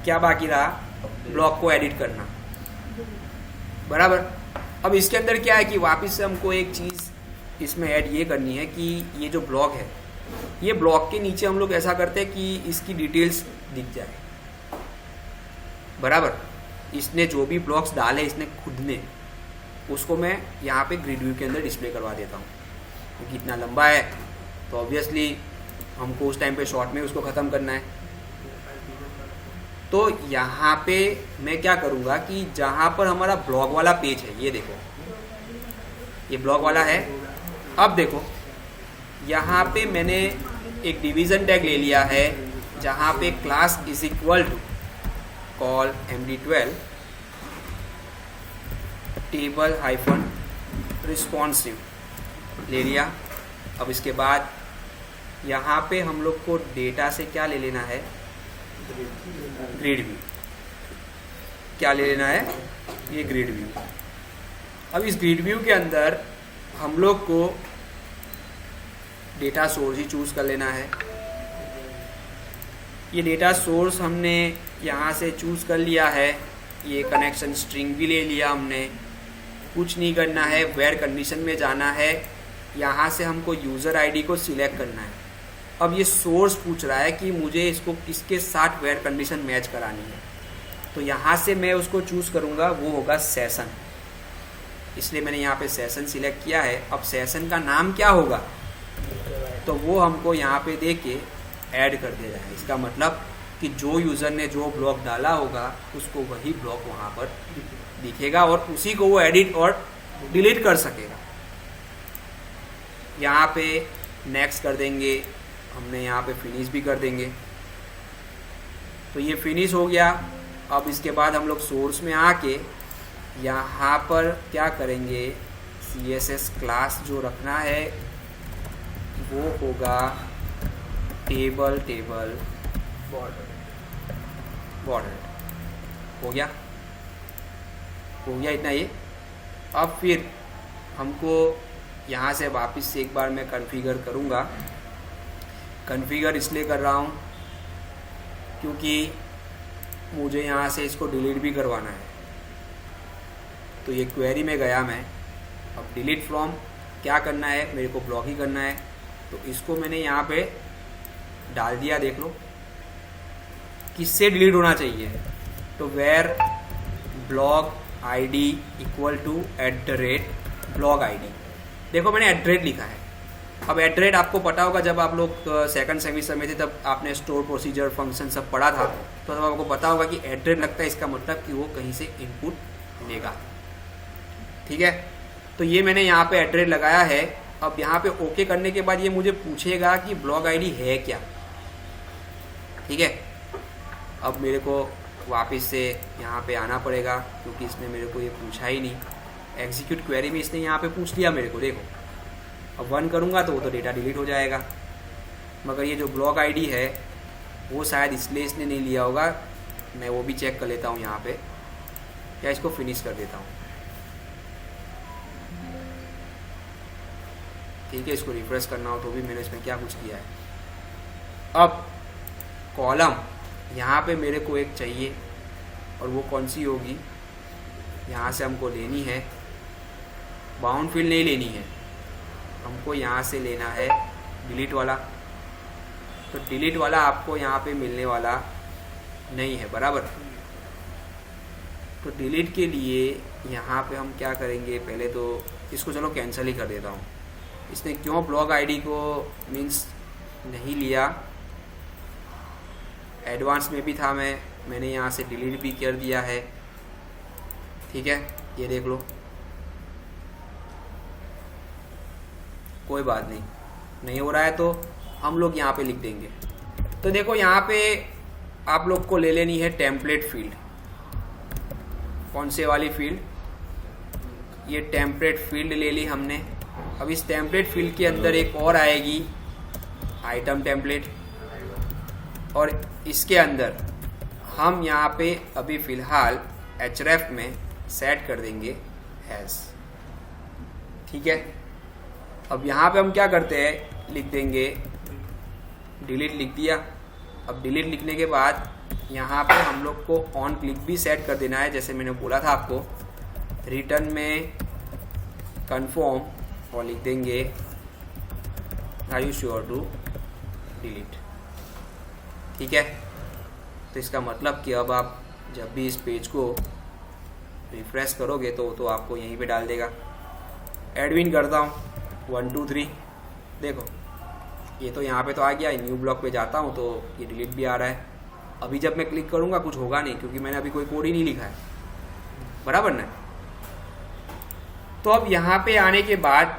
क्या बाकी रहा, ब्लॉक को एडिट करना, बराबर। अब इसके अंदर क्या है कि वापस से हमको एक चीज़ इसमें ऐड ये करनी है कि ये जो ब्लॉक है, ये ब्लॉक के नीचे हम लोग ऐसा करते हैं कि इसकी डिटेल्स दिख जाए, बराबर। इसने जो भी ब्लॉक्स डाले इसने खुद ने, उसको मैं यहाँ पे ग्रिड व्यू के अंदर डिस्प्ले करवा देता हूँ, क्योंकि इतना लंबा है तो ऑब्वियसली हमको उस टाइम पे शॉर्ट में उसको ख़त्म करना है। तो यहाँ पे मैं क्या करूँगा कि जहाँ पर हमारा ब्लॉग वाला पेज है, ये देखो ये ब्लॉग वाला है। अब देखो यहाँ पे मैंने एक डिवीज़न टैग ले लिया है, जहाँ पे class is equal to call md12 table hyphen responsive ले लिया। अब इसके बाद यहाँ पे हम लोग को डेटा से क्या ले लेना है, ग्रिड व्यू। क्या ले लेना है, ये ग्रिड व्यू। अब इस ग्रिड व्यू के अंदर हम लोग को डेटा सोर्स ही चूज कर लेना है। ये डेटा सोर्स हमने यहाँ से चूज कर लिया है, ये कनेक्शन स्ट्रिंग भी ले लिया हमने। कुछ नहीं करना है, वेयर कंडीशन में जाना है, यहाँ से हमको यूज़र आईडी को सिलेक्ट करना है। अब ये सोर्स पूछ रहा है कि मुझे इसको किसके साथ वेयर कंडीशन मैच करानी है, तो यहाँ से मैं उसको चूज़ करूँगा, वो होगा सेशन। इसलिए मैंने यहाँ पे सेशन सिलेक्ट किया है। अब सेशन का नाम क्या होगा, तो वो हमको यहाँ पे दे के ऐड कर दे रहा है। इसका मतलब कि जो यूज़र ने जो ब्लॉक डाला होगा उसको वही ब्लॉक वहाँ पर दिखेगा और उसी को वो एडिट और डिलीट कर सकेगा। यहाँ पे नेक्स्ट कर देंगे, हमने यहाँ पे फिनिश भी कर देंगे। तो ये फिनिश हो गया। अब इसके बाद हम लोग सोर्स में आके यहाँ पर क्या करेंगे, CSS क्लास जो रखना है वो होगा टेबल बॉर्डर। हो गया इतना ये। अब फिर हमको यहाँ से वापस से एक बार मैं कॉन्फ़िगर करूँगा। कॉन्फ़िगर इसलिए कर रहा हूँ क्योंकि मुझे यहाँ से इसको डिलीट भी करवाना है। तो ये क्वेरी में गया मैं, अब डिलीट फ्रॉम क्या करना है, मेरे को ब्लॉक ही करना है। तो इसको मैंने यहाँ पे डाल दिया, देख लो किससे डिलीट होना चाहिए। तो where blog ID equal to @blog ID. देखो मैंने @ लिखा है। अब @ आपको पता होगा, जब आप लोग सेकंड सेमेस्टर में थे तब आपने स्टोर प्रोसीजर फंक्शन सब पढ़ा था, तो तब आपको पता होगा कि @ लगता है, इसका मतलब कि वो कहीं से इनपुट लेगा। ठीक है, तो ये मैंने यहाँ पे @ लगाया है। अब यहाँ पे ओके करने के बाद ये मुझे पूछेगा कि ब्लॉग आईडी है क्या। ठीक है, अब मेरे को वापस से यहाँ पे आना पड़ेगा क्योंकि इसने मेरे को ये पूछा ही नहीं। एग्जीक्यूट क्वेरी में इसने यहाँ पे पूछ लिया मेरे को, देखो। अब 1 करूँगा तो वो तो डेटा डिलीट हो जाएगा, मगर ये जो ब्लॉग आईडी है वो शायद इसलिए इसने नहीं लिया होगा। मैं वो भी चेक कर लेता हूँ यहाँ पे, या इसको फिनिश कर देता हूँ। ठीक है, इसको रिफ्रेश करना हो तो भी मैंने इसमें क्या कुछ किया है। अब कॉलम यहाँ पे मेरे को एक चाहिए, और वो कौन सी होगी, यहाँ से हमको लेनी है, बाउंड फील्ड नहीं लेनी है, हमको यहाँ से लेना है डिलीट वाला। तो डिलीट वाला आपको यहाँ पे मिलने वाला नहीं है, बराबर। तो डिलीट के लिए यहाँ पे हम क्या करेंगे, पहले तो इसको चलो कैंसिल ही कर देता हूँ। इसने क्यों ब्लॉग आईडी को मीन्स नहीं लिया, एडवांस में भी था मैंने यहाँ से डिलीट भी कर दिया है। ठीक है, ये देख लो, कोई बात नहीं हो रहा है तो हम लोग यहाँ पे लिख देंगे। तो देखो यहाँ पे आप लोग को ले लेनी है टेम्पलेट फील्ड। कौन से वाली फील्ड, ये टेम्पलेट फील्ड ले ली हमने। अब इस टेम्पलेट फील्ड के अंदर एक और आएगी आइटम टेम्पलेट, और इसके अंदर हम यहाँ पे अभी फ़िलहाल href में सेट कर देंगे हैज़। ठीक है, अब यहाँ पे हम क्या करते हैं, लिख देंगे डिलीट, लिख दिया। अब डिलीट लिखने के बाद यहाँ पे हम लोग को ऑन क्लिक भी सेट कर देना है, जैसे मैंने बोला था आपको। रिटर्न में कन्फर्म और लिख देंगे are you sure to delete. ठीक है, तो इसका मतलब कि अब आप जब भी इस पेज को रिफ्रेश करोगे तो आपको यहीं पे डाल देगा। एडमिन करता हूँ 1 2 3, देखो ये तो यहाँ पे तो आ गया। न्यू ब्लॉक पे जाता हूँ तो ये डिलीट भी आ रहा है। अभी जब मैं क्लिक करूँगा कुछ होगा नहीं, क्योंकि मैंने अभी कोई कोड ही नहीं लिखा है, बराबर ना। तो अब यहाँ पे आने के बाद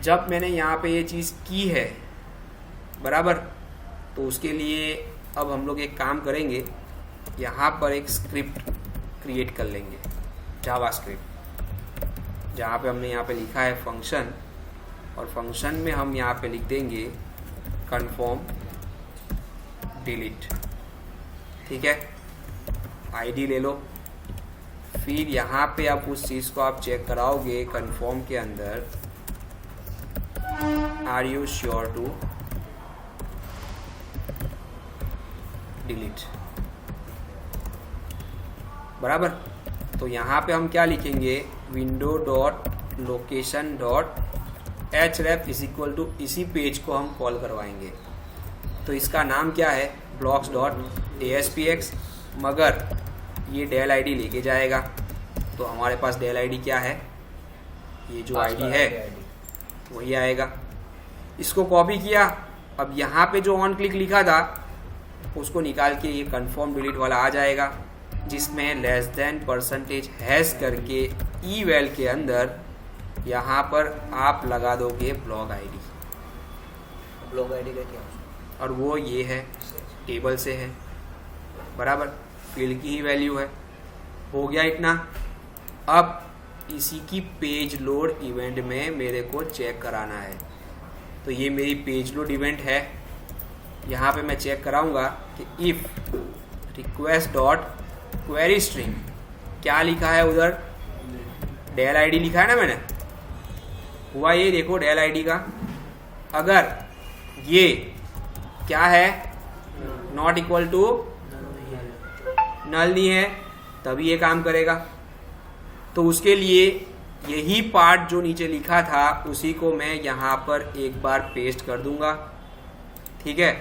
जब मैंने यहाँ पे ये चीज़ की है, बराबर, तो उसके लिए अब हम लोग एक काम करेंगे, यहाँ पर एक स्क्रिप्ट क्रिएट कर लेंगे, जावा स्क्रिप्ट, जहाँ पे हमने यहाँ पे लिखा है फंक्शन, और फंक्शन में हम यहाँ पे लिख देंगे कन्फर्म डिलीट। ठीक है, आईडी ले लो, फिर यहाँ पे आप उस चीज़ को आप चेक कराओगे कन्फर्म के अंदर, are you sure to delete, बराबर। तो यहाँ पे हम क्या लिखेंगे, window dot location dot href is equal to, इसी पेज को हम कॉल करवाएंगे। तो इसका नाम क्या है, ब्लॉक्स डॉट ASPX, मगर ये डेल आईडी लेके जाएगा। तो हमारे पास डेल आईडी क्या है, ये जो आईडी है वही आएगा। इसको कॉपी किया, अब यहाँ पे जो ऑन क्लिक लिखा था उसको निकाल के ये कन्फर्म डिलीट वाला आ जाएगा, जिसमें लेस देन %हैश करके ई-वैल के अंदर यहाँ पर आप लगा दोगे ब्लॉग आईडी। ब्लॉग आईडी का क्या, और वो ये है, टेबल से है, बराबर, फील्ड की ही वैल्यू है। हो गया इतना। अब इसी की पेज लोड इवेंट में मेरे को चेक कराना है। तो ये मेरी पेज लोड इवेंट है, यहाँ पे मैं चेक कराऊंगा कि if request dot query string, क्या लिखा है उधर, डेल आईडी लिखा है ना मैंने, हुआ ये देखो डेल आईडी का। अगर ये क्या है, नॉट इक्वल टू नल नहीं है, तभी ये काम करेगा। तो उसके लिए यही पार्ट जो नीचे लिखा था उसी को मैं यहाँ पर एक बार पेस्ट कर दूंगा। ठीक है,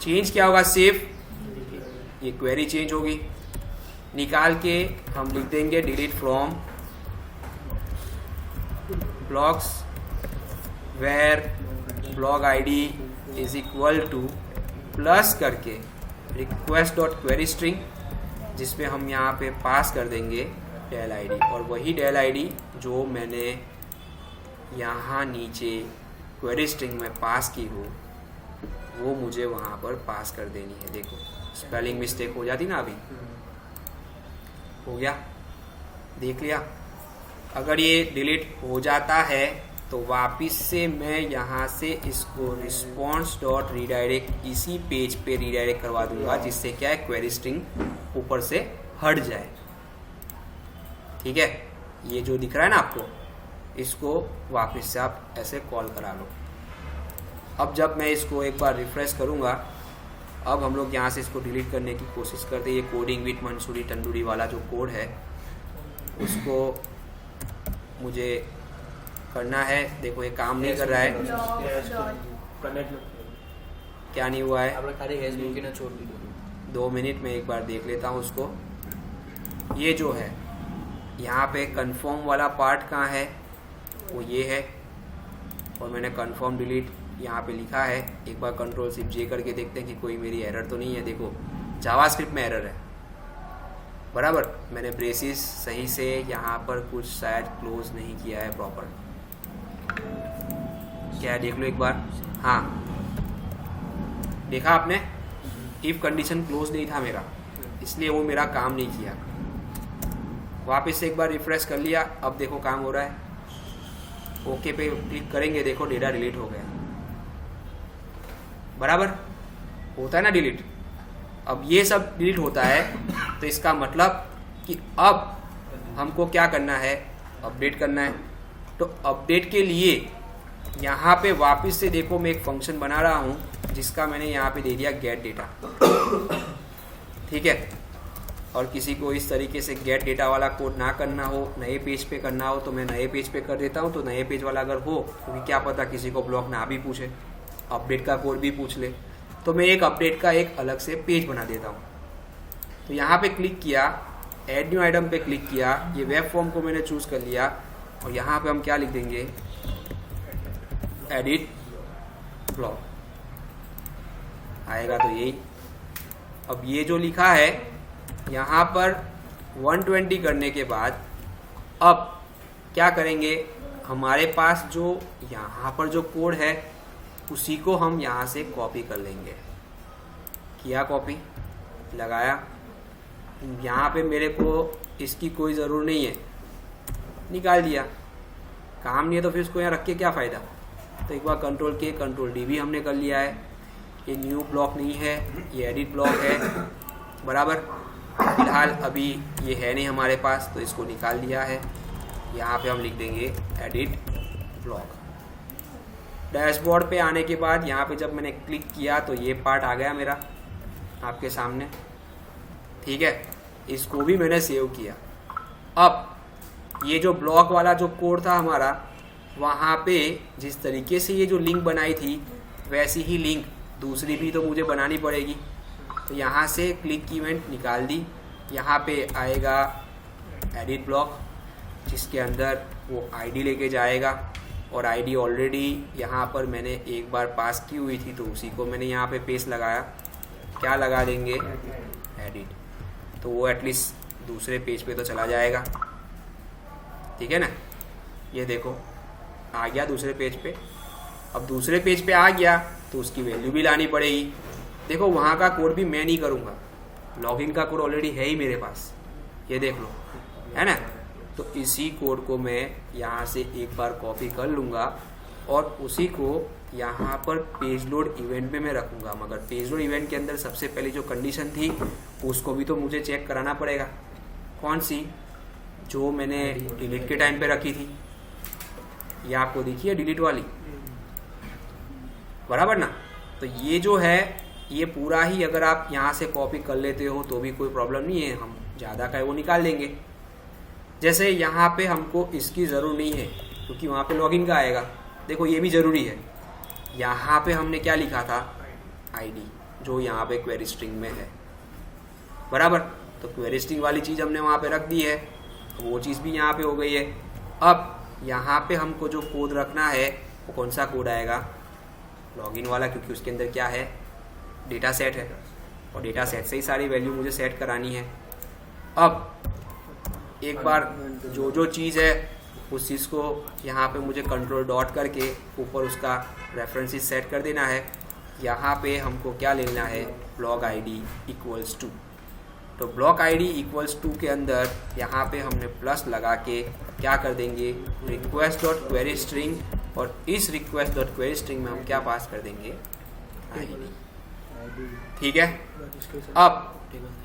चेंज क्या होगा, सेव, ये क्वेरी चेंज होगी। निकाल के हम लिख देंगे delete from blocks where blog ID is equal to plus करके रिक्वेस्ट डॉट क्वेरी स्ट्रिंग, जिसमें हम यहाँ पे पास कर देंगे डेल आईडी, और वही डेल आईडी जो मैंने यहाँ नीचे क्वेरी स्ट्रिंग में पास की हो वो मुझे वहाँ पर पास कर देनी है। देखो स्पेलिंग मिस्टेक हो जाती ना, अभी हो गया, देख लिया। अगर ये डिलीट हो जाता है तो वापस से मैं यहाँ से इसको रिस्पॉन्स डॉट रीडायरेक्ट इसी पेज पे रीडायरेक्ट करवा दूंगा, जिससे क्या है क्वेरी स्ट्रिंग ऊपर से हट जाए। ठीक है, ये जो दिख रहा है ना आपको, इसको वापस से आप ऐसे कॉल करा लो। अब जब मैं इसको एक बार रिफ्रेश करूँगा, अब हम लोग यहाँ से इसको डिलीट करने की कोशिश करते हैं। ये कोडिंग विद मंसूरी तंदूरी वाला जो कोड है उसको मुझे करना है। देखो ये काम नहीं कर रहा है, क्या नहीं हुआ है, 2 मिनट में एक बार देख लेता हूँ उसको। ये जो है यहाँ पे कंफर्म वाला पार्ट कहाँ है, वो ये है, और मैंने कंफर्म डिलीट यहाँ पे लिखा है। एक बार Ctrl+Shift+J करके देखते हैं कि कोई मेरी एरर तो नहीं है। देखो जावास्क्रिप्ट में एरर है, बराबर, मैंने ब्रेसिस सही से यहाँ पर कुछ शायद क्लोज नहीं किया है प्रॉपर। क्या है देख लो एक बार, हाँ देखा आपने, इफ कंडीशन क्लोज नहीं था मेरा, इसलिए वो मेरा काम नहीं किया। वापस से एक बार रिफ्रेश कर लिया, अब देखो काम हो रहा है। ओके पे क्लिक करेंगे, देखो डेटा डिलीट हो गया, बराबर, होता है ना डिलीट। अब ये सब डिलीट होता है, तो इसका मतलब कि अब हमको क्या करना है, अपडेट करना है। तो अपडेट के लिए यहाँ पे वापस से देखो मैं एक फंक्शन बना रहा हूँ, जिसका मैंने यहाँ पे दे दिया गेट डेटा। ठीक है। और किसी को इस तरीके से गेट डेटा वाला कोड ना करना हो, नए पेज पे करना हो, तो मैं नए पेज पे कर देता हूँ। तो नए पेज वाला अगर हो, क्योंकि क्या पता किसी को ब्लॉक ना भी पूछे, अपडेट का कोड भी पूछ ले, तो मैं एक अपडेट का एक अलग से पेज बना देता हूँ। तो यहाँ पे क्लिक किया, ऐड न्यू आइटम पे क्लिक किया, ये वेब फॉर्म को मैंने चूज़ कर लिया और यहाँ पे हम क्या लिख देंगे, एडिट ब्लॉक आएगा। तो यही, अब ये जो लिखा है यहाँ पर 120 करने के बाद अब क्या करेंगे, हमारे पास जो यहाँ पर जो कोड है उसी को हम यहाँ से कॉपी कर लेंगे। किया कॉपी, लगाया, यहाँ पे मेरे को इसकी कोई ज़रूरत नहीं है, निकाल दिया। काम नहीं है तो फिर इसको यहाँ रख के क्या फ़ायदा। तो एक बार कंट्रोल के कंट्रोल डी भी हमने कर लिया है। ये न्यू ब्लॉक नहीं है, ये एडिट ब्लॉक है, बराबर। फिलहाल अभी ये है नहीं हमारे पास, तो इसको निकाल दिया है। यहाँ पे हम लिख देंगे एडिट ब्लॉक। डैशबोर्ड पे आने के बाद यहाँ पे जब मैंने क्लिक किया तो ये पार्ट आ गया मेरा आपके सामने, ठीक है। इसको भी मैंने सेव किया। अब ये जो ब्लॉक वाला जो कोड था हमारा, वहाँ पे जिस तरीके से ये जो लिंक बनाई थी वैसी ही लिंक दूसरी भी तो मुझे बनानी पड़ेगी। तो यहाँ से क्लिक इवेंट निकाल दी, यहाँ पे आएगा एडिट ब्लॉक जिसके अंदर वो आईडी लेके जाएगा, और आईडी ऑलरेडी यहाँ पर मैंने एक बार पास की हुई थी तो उसी को मैंने यहाँ पे पेस्ट लगाया। क्या लगा देंगे, एडिट, तो वो एटलीस्ट दूसरे पेज पे तो चला जाएगा, ठीक है ना। ये देखो आ गया दूसरे पेज पे। अब दूसरे पेज पे आ गया तो उसकी वैल्यू भी लानी पड़ेगी। देखो वहाँ का कोड भी मैं नहीं करूँगा, लॉगिन का कोड ऑलरेडी है ही मेरे पास, ये देख लो, है ना। तो इसी कोड को मैं यहाँ से एक बार कॉपी कर लूँगा और उसी को यहाँ पर पेज लोड इवेंट में मैं रखूँगा। मगर पेज लोड इवेंट के अंदर सबसे पहले जो कंडीशन थी उसको भी तो मुझे चेक कराना पड़ेगा। कौन सी, जो मैंने डिलीट के टाइम पे रखी थी, ये आपको दिखी है डिलीट वाली, बराबर ना। तो ये जो है ये पूरा ही अगर आप यहाँ से कॉपी कर लेते हो तो भी कोई प्रॉब्लम नहीं है, हम ज़्यादा का है वो निकाल देंगे। जैसे यहाँ पे हमको इसकी ज़रूर नहीं है क्योंकि वहाँ पे लॉगिन का आएगा। देखो ये भी ज़रूरी है। यहाँ पे हमने क्या लिखा था, आईडी, जो यहाँ पे क्वेरी स्ट्रिंग में है, बराबर। तो क्वेरी स्ट्रिंग वाली चीज़ हमने वहाँ पे रख दी है, वो चीज़ भी यहाँ पे हो गई है। अब यहाँ पे हमको जो कोड रखना है वो कौन सा कोड आएगा, लॉगिन वाला, क्योंकि उसके अंदर क्या है, डेटा सेट है, और डेटा सेट से ही सारी वैल्यू मुझे सेट करानी है। अब एक बार जो जो चीज़ है उस चीज़ को यहाँ पे मुझे कंट्रोल डॉट करके ऊपर उसका रेफरेंसेस सेट कर देना है। यहाँ पे हमको क्या लेना है, ब्लॉक आईडी इक्वल्स टू। तो ब्लॉक आईडी इक्वल्स टू के अंदर यहाँ पे हमने प्लस लगा के क्या कर देंगे, रिक्वेस्ट डॉट क्वेरी स्ट्रिंग, और इस रिक्वेस्ट डॉट क्वेरी स्ट्रिंग में हम क्या पास कर देंगे, आईडी, ठीक है। अब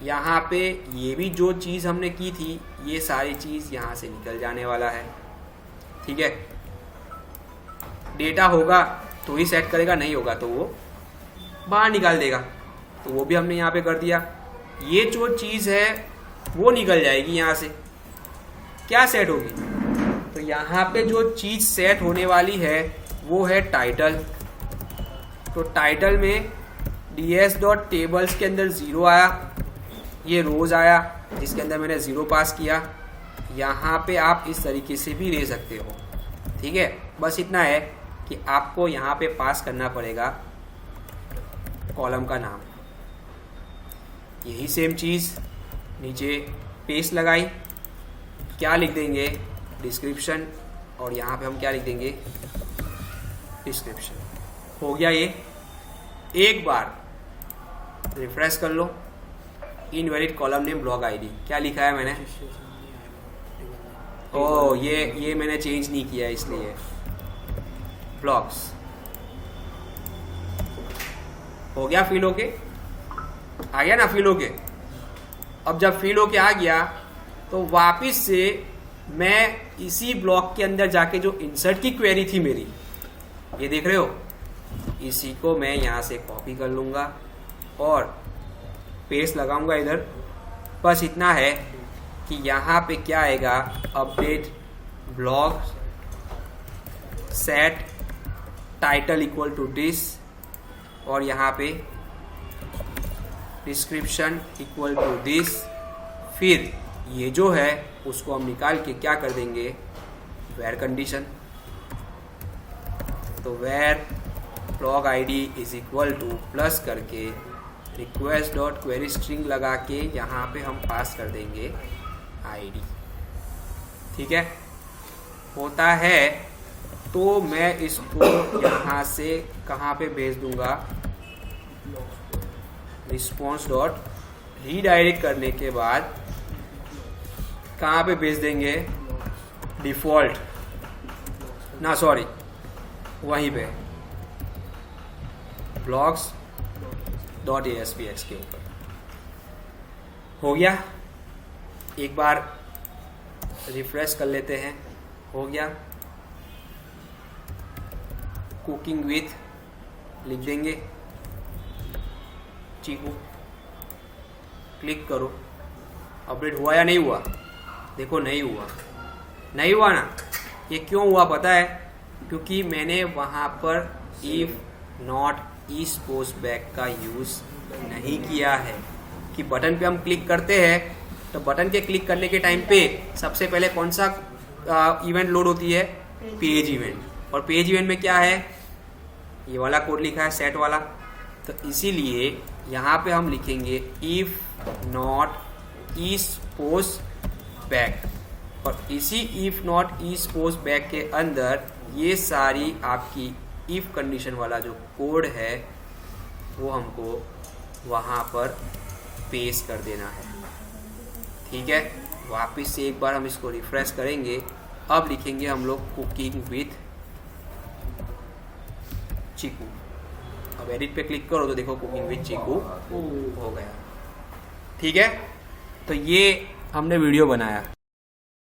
यहाँ पे ये भी जो चीज़ हमने की थी ये सारी चीज़ यहाँ से निकल जाने वाला है, ठीक है। डेटा होगा तो ही सेट करेगा, नहीं होगा तो वो बाहर निकाल देगा। तो वो भी हमने यहाँ पे कर दिया। ये जो चीज़ है वो निकल जाएगी यहाँ से, क्या सेट होगी, तो यहाँ पे जो चीज़ सेट होने वाली है वो है टाइटल। तो टाइटल में ds.tables के अंदर 0 आया, ये रोज आया जिसके अंदर मैंने 0 पास किया। यहाँ पे आप इस तरीके से भी ले सकते हो, ठीक है। बस इतना है कि आपको यहाँ पे पास करना पड़ेगा कॉलम का नाम। यही सेम चीज़ नीचे पेस्ट लगाई, क्या लिख देंगे, डिस्क्रिप्शन, और यहाँ पे हम क्या लिख देंगे, डिस्क्रिप्शन। हो गया ये। एक बार रिफ्रेश कर लो, invalid column name block ID, क्या लिखा है मैंने, ओ ये मैंने चेंज नहीं किया इसलिए, ब्लॉक्स। हो गया फिल होके, आ गया ना फिल होके। अब जब फिल होके आ गया तो वापस से मैं इसी ब्लॉक के अंदर जाके जो इंसर्ट की क्वेरी थी मेरी, ये देख रहे हो, इसी को मैं यहाँ से कॉपी कर लूँगा और पेस्ट लगाऊंगा इधर। बस इतना है कि यहाँ पे क्या आएगा, update blog set title equal to this, और यहाँ पे डिस्क्रिप्शन इक्वल टू दिस। फिर ये जो है उसको हम निकाल के क्या कर देंगे, वेयर कंडीशन। तो where blog ID is equal to plus करके रिक्वेस्ट डॉट क्वेरी स्ट्रिंग लगा के यहाँ पे हम पास कर देंगे आईडी। ठीक है, होता है तो मैं इसको यहाँ से कहाँ पे भेज दूंगा, रिस्पॉन्स डॉट रीडायरेक्ट करने के बाद कहाँ पे भेज देंगे, डिफॉल्ट ना सॉरी वहीं पे ब्लॉग्स डॉट ASPX के ऊपर। हो गया, एक बार रिफ्रेश कर लेते हैं। हो गया, कुकिंग विथ लिख देंगे चीकू, क्लिक करो। अपडेट हुआ या नहीं हुआ, देखो नहीं हुआ, नहीं हुआ ना। ये क्यों हुआ पता है, क्योंकि मैंने वहाँ पर इफ नॉट इस पोस्ट बैक का यूज़ नहीं किया है। कि बटन पे हम क्लिक करते हैं तो बटन के क्लिक करने के टाइम पे सबसे पहले कौन सा इवेंट लोड होती है, पेज इवेंट। और पेज इवेंट में क्या है, ये वाला कोड लिखा है सेट वाला। तो इसीलिए यहाँ पे हम लिखेंगे इफ नॉट इस पोस्ट बैक, और इसी इफ नॉट इस पोस्ट बैक के अंदर ये सारी आपकी इफ कंडीशन वाला जो कोड है वो हमको वहाँ पर पेस्ट कर देना है। ठीक है, वापस से एक बार हम इसको रिफ्रेश करेंगे। अब लिखेंगे हम लोग कुकिंग विथ चीकू। अब एडिट पे क्लिक करो तो देखो कुकिंग विथ चीकू हो गया। ठीक है, तो ये हमने वीडियो बनाया।